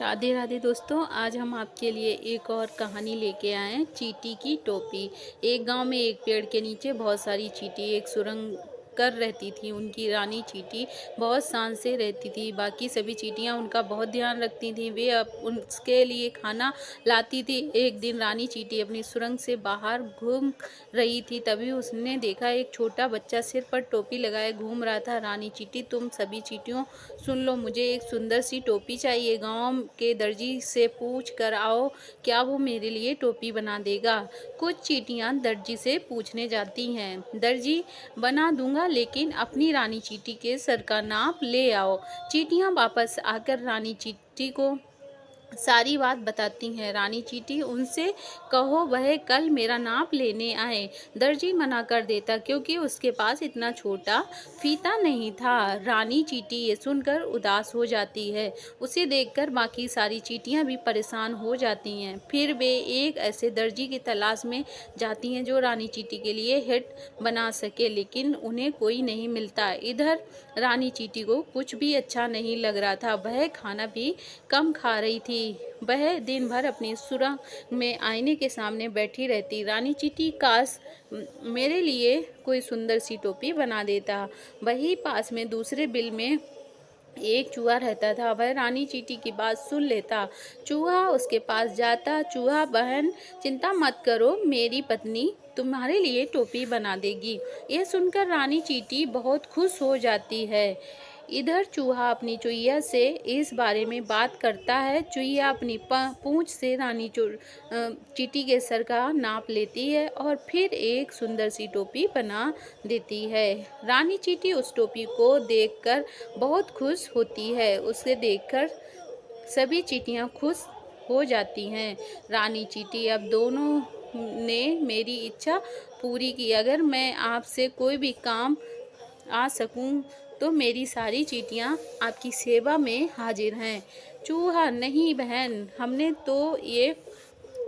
राधे राधे दोस्तों, आज हम आपके लिए एक और कहानी लेके आए हैं, चींटी की टोपी। एक गांव में एक पेड़ के नीचे बहुत सारी चींटी एक सुरंग कर रहती थी। उनकी रानी चींटी बहुत शान से रहती थी। बाकी सभी चींटियां उनका बहुत ध्यान रखती थीं। वे अब उसके लिए खाना लाती थी। एक दिन रानी चींटी अपनी सुरंग से बाहर घूम रही थी, तभी उसने देखा एक छोटा बच्चा सिर पर टोपी लगाए घूम रहा था। रानी चींटी, तुम सभी चींटियों सुन लो, मुझे एक सुंदर सी टोपी चाहिए। गांव के दर्जी से पूछ कर आओ, क्या वो मेरे लिए टोपी बना देगा। कुछ चींटियां दर्जी से पूछने जाती हैं। दर्जी बना दूंगा, लेकिन अपनी रानी चींटी के सर का नाप ले आओ। चींटियां वापस आकर रानी चींटी को सारी बात बताती हैं। रानी चींटी उनसे कहो वह कल मेरा नाप लेने आए। दर्जी मना कर देता, क्योंकि उसके पास इतना छोटा फीता नहीं था। रानी चींटी ये सुनकर उदास हो जाती है। उसे देखकर बाकी सारी चींटियां भी परेशान हो जाती हैं। फिर वे एक ऐसे दर्जी की तलाश में जाती हैं जो रानी चींटी के लिए हेट बना सके, लेकिन उन्हें कोई नहीं मिलता। इधर रानी चींटी को कुछ भी अच्छा नहीं लग रहा था। वह खाना भी कम खा रही थी। वह दिन भर अपनी सुरंग में आईने के सामने बैठी रहती। रानी चींटी, काश मेरे लिए कोई सुंदर सी टोपी बना देता। वही पास में दूसरे बिल में एक चूहा रहता था। वह रानी चींटी की बात सुन लेता। चूहा उसके पास जाता। चूहा, बहन चिंता मत करो, मेरी पत्नी तुम्हारे लिए टोपी बना देगी। यह सुनकर रानी चींटी बहुत खुश हो जाती है। इधर चूहा अपनी चुईया से इस बारे में बात करता है। चुईया अपनी पूंछ से रानी चींटी के सर का नाप लेती है और फिर एक सुंदर सी टोपी बना देती है। रानी चींटी उस टोपी को देखकर बहुत खुश होती है। उसे देखकर सभी चींटियां खुश हो जाती हैं। रानी चींटी, अब दोनों ने मेरी इच्छा पूरी की। अगर मैं आपसे कोई भी काम आ सकूं तो मेरी सारी चींटियां आपकी सेवा में हाजिर हैं। चूहा, नहीं बहन, हमने तो ये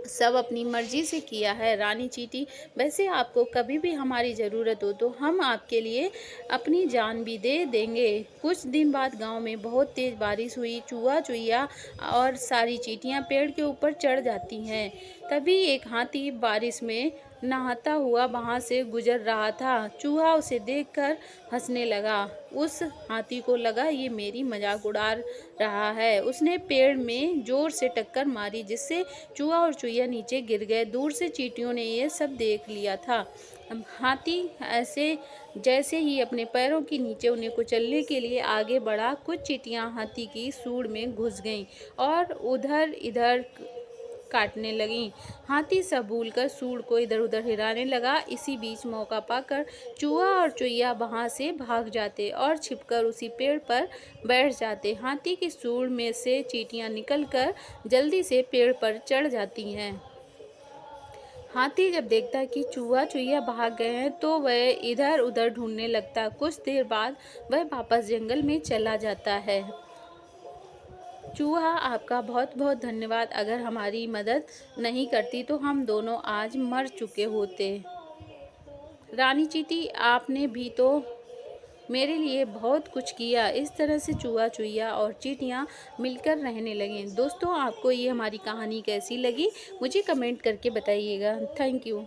सब अपनी मर्जी से किया है। रानी चींटी, वैसे आपको कभी भी हमारी ज़रूरत हो तो हम आपके लिए अपनी जान भी दे देंगे। कुछ दिन बाद गांव में बहुत तेज़ बारिश हुई। चूहा, चुईया और सारी चींटियां पेड़ के ऊपर चढ़ जाती हैं। तभी एक हाथी बारिश में नहाता हुआ वहां से गुजर रहा था। चूहा उसे देखकर हंसने लगा। उस हाथी को लगा ये मेरी मजाक उड़ा रहा है। उसने पेड़ में जोर से टक्कर मारी, जिससे चूहा और चुईया नीचे गिर गए। दूर से चींटियों ने ये सब देख लिया था। हाथी ऐसे जैसे ही अपने पैरों के नीचे उन्हें कुचलने के लिए आगे बढ़ा, कुछ चींटियां हाथी की सूंड में घुस गईं और उधर इधर काटने लगीं। हाथी सब भूलकर सूंड को इधर उधर हिलाने लगा। इसी बीच मौका पाकर चूहा और चुईया वहां से भाग जाते और छिपकर उसी पेड़ पर बैठ जाते। हाथी की सूंड में से चींटियां निकलकर जल्दी से पेड़ पर चढ़ जाती हैं। हाथी जब देखता कि चूहा चुईया भाग गए हैं तो वह इधर उधर ढूंढने लगता। कुछ देर बाद वह वापस जंगल में चला जाता है। चूहा, आपका बहुत बहुत धन्यवाद। अगर हमारी मदद नहीं करती तो हम दोनों आज मर चुके होते। रानी चींटी, आपने भी तो मेरे लिए बहुत कुछ किया। इस तरह से चूहा, चुईया और चींटियां मिलकर रहने लगे। दोस्तों, आपको ये हमारी कहानी कैसी लगी मुझे कमेंट करके बताइएगा। Thank you.